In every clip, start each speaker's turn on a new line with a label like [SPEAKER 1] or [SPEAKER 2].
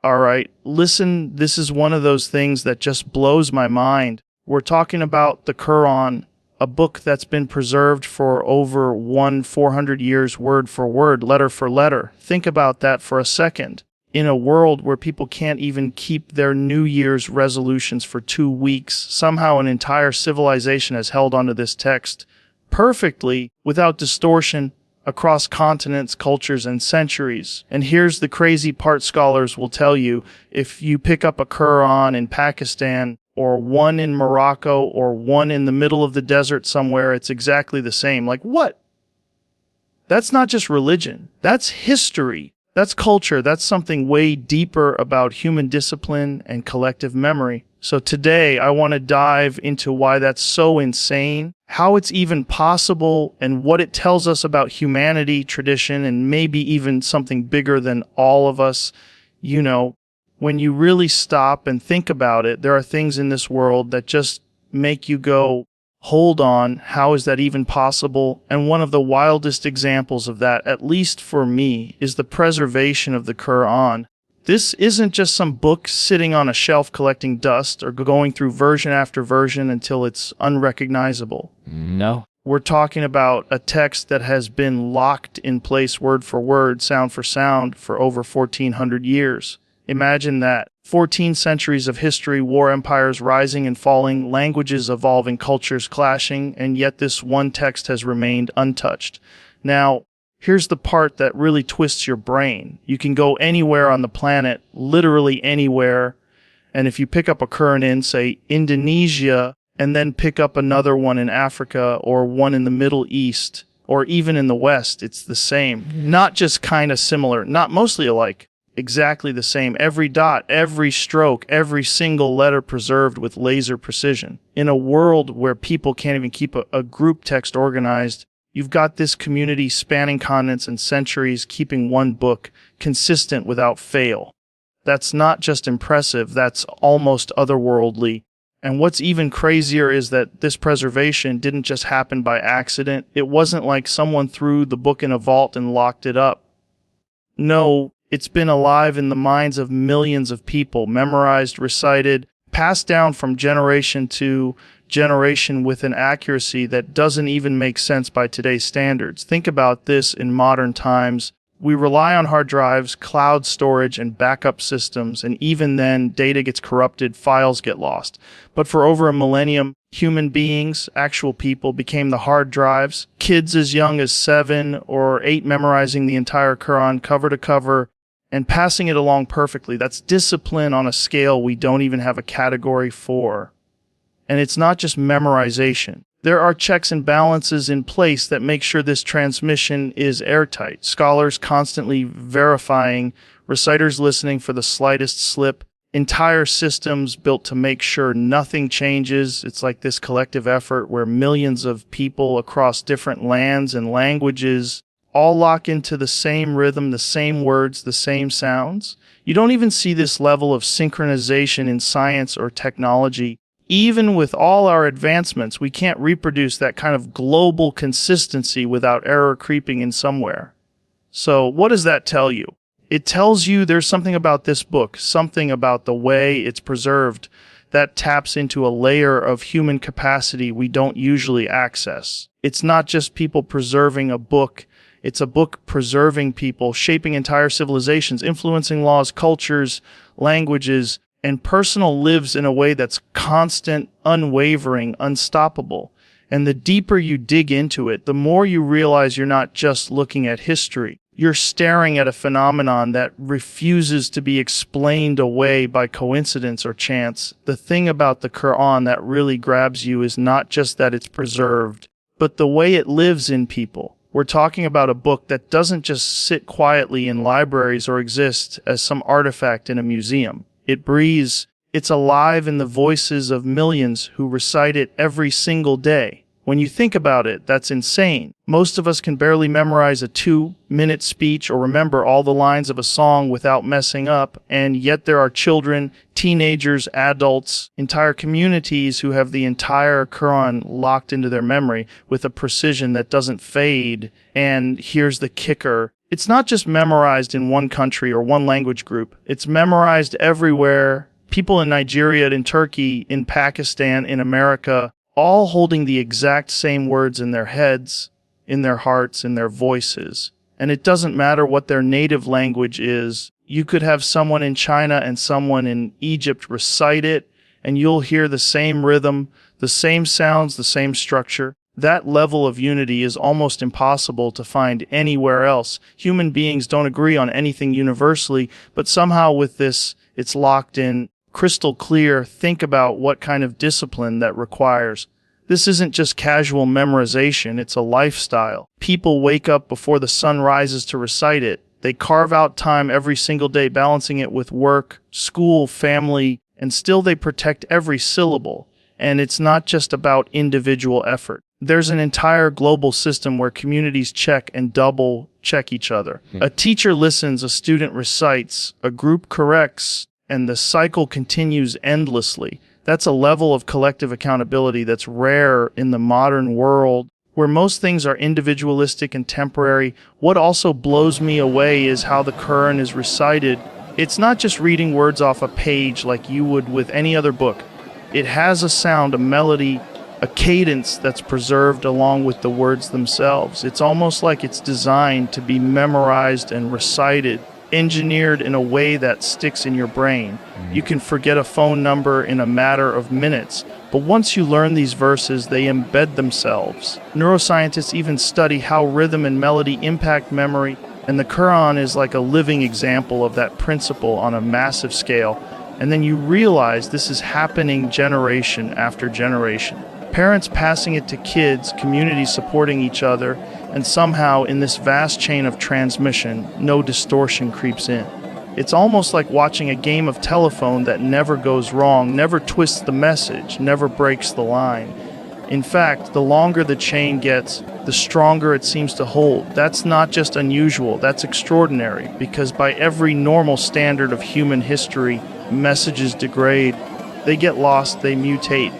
[SPEAKER 1] All right, listen, this is one of those things that just blows my mind. We're talking about the Qur'an, a book that's been preserved for over 400 years, word for word, letter for letter. Think about that for a second. In a world where people can't even keep their New Year's resolutions for 2 weeks, somehow an entire civilization has held onto this text perfectly, without distortion, across continents, cultures, and centuries. And here's the crazy part scholars will tell you: if you pick up a Qur'an in Pakistan, or one in Morocco, or one in the middle of the desert somewhere, it's exactly the same. Like, what? That's not just religion. That's history. That's culture. That's something way deeper about human discipline and collective memory. So today, I want to dive into why that's so insane, how it's even possible, and what it tells us about humanity, tradition, and maybe even something bigger than all of us. You know, when you really stop and think about it, there are things in this world that just make you go, hold on, how is that even possible? And one of the wildest examples of that, at least for me, is the preservation of the Qur'an. This isn't just some book sitting on a shelf collecting dust or going through version after version until it's unrecognizable.
[SPEAKER 2] No.
[SPEAKER 1] We're talking about a text that has been locked in place word for word, sound for sound, for over 1,400 years. Imagine that. 14 centuries of history, war empires rising and falling, languages evolving, cultures clashing, and yet this one text has remained untouched. Now, here's the part that really twists your brain. You can go anywhere on the planet, literally anywhere, and if you pick up a Qur'an in, say, Indonesia, and then pick up another one in Africa or one in the Middle East, or even in the West, it's the same. Not just kind of similar, not mostly alike. Exactly the same. Every dot, every stroke, every single letter preserved with laser precision. In a world where people can't even keep a group text organized, you've got this community spanning continents and centuries keeping one book consistent without fail. That's not just impressive, that's almost otherworldly. And what's even crazier is that this preservation didn't just happen by accident. It wasn't like someone threw the book in a vault and locked it up. No, it's been alive in the minds of millions of people, memorized, recited, passed down from generation to generation with an accuracy that doesn't even make sense by today's standards. Think about this in modern times. We rely on hard drives, cloud storage, and backup systems, and even then, data gets corrupted, files get lost. But for over a millennium, human beings, actual people, became the hard drives. Kids as young as 7 or 8 memorizing the entire Qur'an cover to cover, and passing it along perfectly. That's discipline on a scale we don't even have a category for. And it's not just memorization. There are checks and balances in place that make sure this transmission is airtight. Scholars constantly verifying, reciters listening for the slightest slip, entire systems built to make sure nothing changes. It's like this collective effort where millions of people across different lands and languages all lock into the same rhythm, the same words, the same sounds. You don't even see this level of synchronization in science or technology. Even with all our advancements, we can't reproduce that kind of global consistency without error creeping in somewhere. So what does that tell you? It tells you there's something about this book, something about the way it's preserved, that taps into a layer of human capacity we don't usually access. It's not just people preserving a book. It's a book preserving people, shaping entire civilizations, influencing laws, cultures, languages, and personal lives in a way that's constant, unwavering, unstoppable. And the deeper you dig into it, the more you realize you're not just looking at history. You're staring at a phenomenon that refuses to be explained away by coincidence or chance. The thing about the Qur'an that really grabs you is not just that it's preserved, but the way it lives in people. We're talking about a book that doesn't just sit quietly in libraries or exist as some artifact in a museum. It breathes. It's alive in the voices of millions who recite it every single day. When you think about it, that's insane. Most of us can barely memorize a 2-minute speech or remember all the lines of a song without messing up, and yet there are children, teenagers, adults, entire communities who have the entire Qur'an locked into their memory with a precision that doesn't fade. And here's the kicker. It's not just memorized in one country or one language group. It's memorized everywhere. People in Nigeria, in Turkey, in Pakistan, in America, all holding the exact same words in their heads, in their hearts, in their voices. And it doesn't matter what their native language is. You could have someone in China and someone in Egypt recite it, and you'll hear the same rhythm, the same sounds, the same structure. That level of unity is almost impossible to find anywhere else. Human beings don't agree on anything universally, but somehow with this, it's locked in, crystal clear. Think about what kind of discipline that requires. This isn't just casual memorization, it's a lifestyle. People wake up before the sun rises to recite it. They carve out time every single day, balancing it with work, school, family, and still they protect every syllable. And it's not just about individual effort. There's an entire global system where communities check and double check each other. A teacher listens, a student recites, a group corrects, and the cycle continues endlessly. That's a level of collective accountability that's rare in the modern world, where most things are individualistic and temporary. What also blows me away is how the Qur'an is recited. It's not just reading words off a page like you would with any other book. It has a sound, a melody, a cadence that's preserved along with the words themselves. It's almost like it's designed to be memorized and recited, engineered in a way that sticks in your brain. You can forget a phone number in a matter of minutes, but once you learn these verses, they embed themselves. Neuroscientists even study how rhythm and melody impact memory, and the Qur'an is like a living example of that principle on a massive scale. And then you realize this is happening generation after generation. Parents passing it to kids, communities supporting each other, and somehow in this vast chain of transmission, no distortion creeps in. It's almost like watching a game of telephone that never goes wrong, never twists the message, never breaks the line. In fact, the longer the chain gets, the stronger it seems to hold. That's not just unusual, that's extraordinary, because by every normal standard of human history, messages degrade, they get lost, they mutate.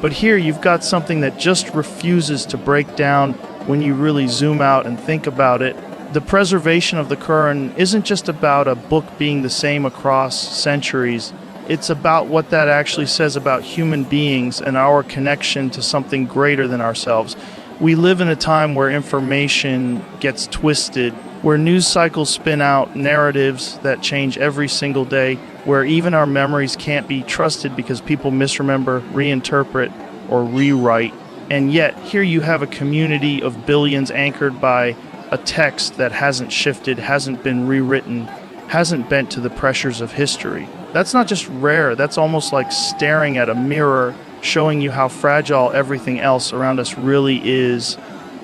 [SPEAKER 1] But here you've got something that just refuses to break down when you really zoom out and think about it. The preservation of the Qur'an isn't just about a book being the same across centuries. It's about what that actually says about human beings and our connection to something greater than ourselves. We live in a time where information gets twisted, where news cycles spin out narratives that change every single day, where even our memories can't be trusted because people misremember, reinterpret, or rewrite. And yet, here you have a community of billions anchored by a text that hasn't shifted, hasn't been rewritten, hasn't bent to the pressures of history. That's not just rare, that's almost like staring at a mirror, showing you how fragile everything else around us really is.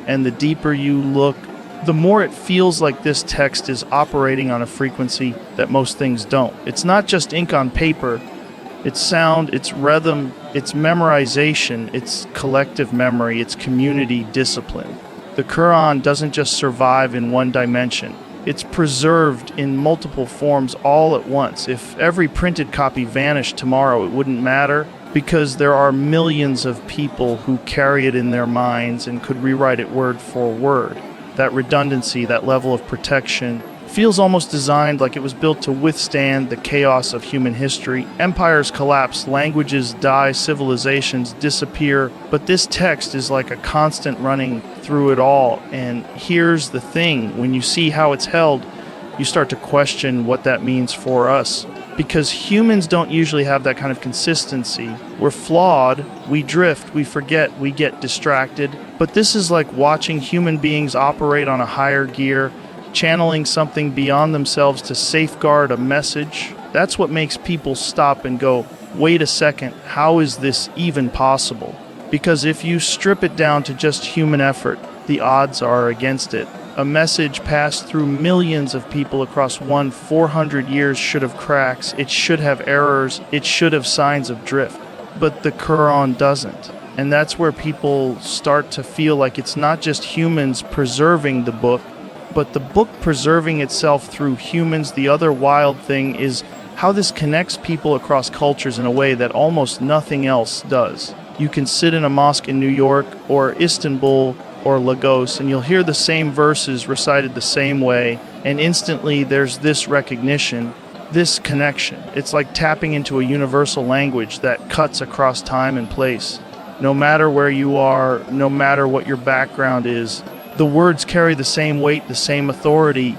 [SPEAKER 1] And the deeper you look, the more it feels like this text is operating on a frequency that most things don't. It's not just ink on paper, it's sound, it's rhythm, it's memorization, it's collective memory, it's community discipline. The Qur'an doesn't just survive in one dimension. It's preserved in multiple forms all at once. If every printed copy vanished tomorrow, it wouldn't matter, because there are millions of people who carry it in their minds and could rewrite it word for word. That redundancy, that level of protection, feels almost designed like it was built to withstand the chaos of human history. Empires collapse, languages die, civilizations disappear, but this text is like a constant running through it all. And here's the thing, when you see how it's held, you start to question what that means for us. Because humans don't usually have that kind of consistency. We're flawed, we drift, we forget, we get distracted. But this is like watching human beings operate on a higher gear, channeling something beyond themselves to safeguard a message. That's what makes people stop and go, wait a second, how is this even possible? Because if you strip it down to just human effort, the odds are against it. A message passed through millions of people across 400 years should have cracks, it should have errors, it should have signs of drift. But the Qur'an doesn't. And that's where people start to feel like it's not just humans preserving the book, but the book preserving itself through humans. The other wild thing is how this connects people across cultures in a way that almost nothing else does. You can sit in a mosque in New York or Istanbul or Lagos, and you'll hear the same verses recited the same way, and instantly there's this recognition, this connection. It's like tapping into a universal language that cuts across time and place. No matter where you are, no matter what your background is, the words carry the same weight, the same authority,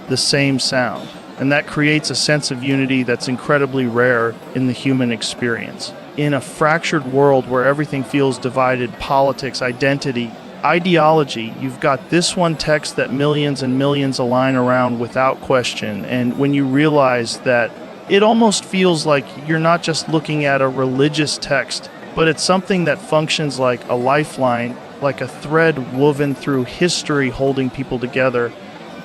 [SPEAKER 1] the same sound. And that creates a sense of unity that's incredibly rare in the human experience. In a fractured world where everything feels divided, politics, identity, ideology, you've got this one text that millions and millions align around without question. And when you realize that, it almost feels like you're not just looking at a religious text, but it's something that functions like a lifeline, like a thread woven through history holding people together.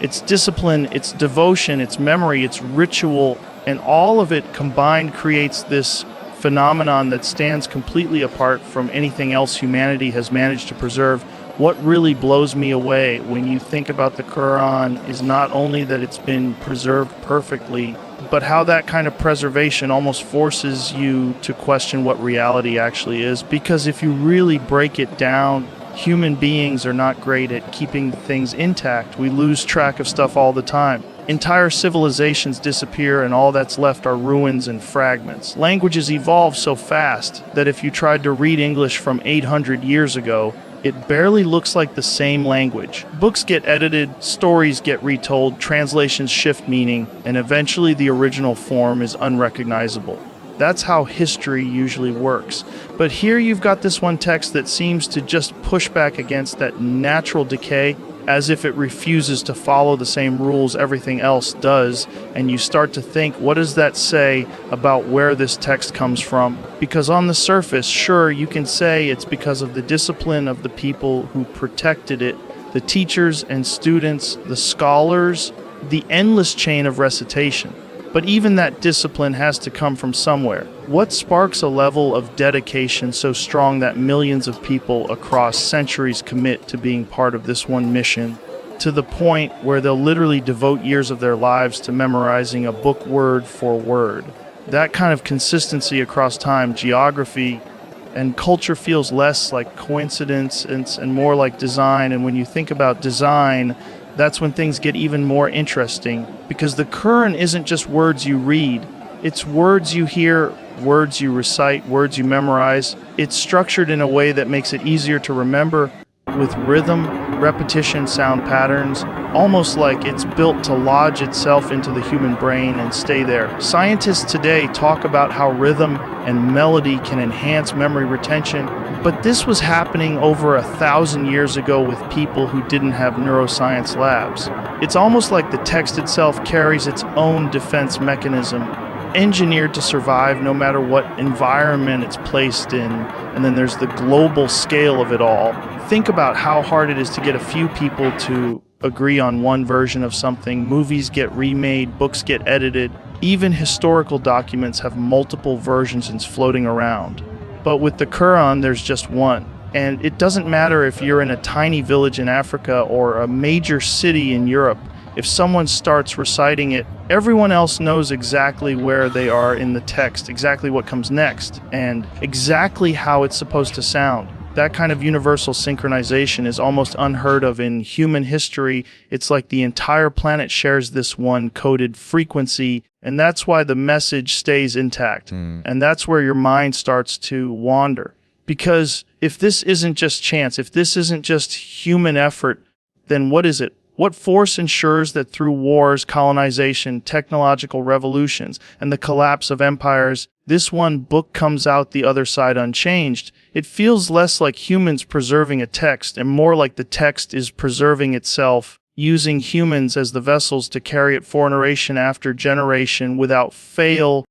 [SPEAKER 1] It's discipline, it's devotion, it's memory, it's ritual, and all of it combined creates this phenomenon that stands completely apart from anything else humanity has managed to preserve. What really blows me away when you think about the Qur'an is not only that it's been preserved perfectly, but how that kind of preservation almost forces you to question what reality actually is. Because if you really break it down, human beings are not great at keeping things intact. We lose track of stuff all the time. Entire civilizations disappear and all that's left are ruins and fragments. Languages evolve so fast that if you tried to read English from 800 years ago, it barely looks like the same language. Books get edited, stories get retold, translations shift meaning, and eventually the original form is unrecognizable. That's how history usually works. But here you've got this one text that seems to just push back against that natural decay, as if it refuses to follow the same rules everything else does, and you start to think, what does that say about where this text comes from? Because on the surface, sure, you can say it's because of the discipline of the people who protected it, the teachers and students, the scholars, the endless chain of recitation. But even that discipline has to come from somewhere. What sparks a level of dedication so strong that millions of people across centuries commit to being part of this one mission, to the point where they'll literally devote years of their lives to memorizing a book word for word? That kind of consistency across time, geography, and culture feels less like coincidence and more like design. And when you think about design, that's when things get even more interesting, because the Qur'an isn't just words you read, it's words you hear, words you recite, words you memorize. It's structured in a way that makes it easier to remember, with rhythm, repetition, sound patterns, almost like it's built to lodge itself into the human brain and stay there. Scientists today talk about how rhythm and melody can enhance memory retention, but this was happening over 1,000 years ago with people who didn't have neuroscience labs. It's almost like the text itself carries its own defense mechanism, engineered to survive no matter what environment it's placed in. And then there's the global scale of it all. Think about how hard it is to get a few people to agree on one version of something. Movies get remade, books get edited, even historical documents have multiple versions and floating around. But with the Qur'an, there's just one. And it doesn't matter if you're in a tiny village in Africa or a major city in Europe. If someone starts reciting it, everyone else knows exactly where they are in the text, exactly what comes next, and exactly how it's supposed to sound. That kind of universal synchronization is almost unheard of in human history. It's like the entire planet shares this one coded frequency, and that's why the message stays intact. And that's where your mind starts to wander. Because if this isn't just chance, if this isn't just human effort, then what is it? What force ensures that through wars, colonization, technological revolutions, and the collapse of empires, this one book comes out the other side unchanged? It feels less like humans preserving a text and more like the text is preserving itself, using humans as the vessels to carry it for generation after generation without fail,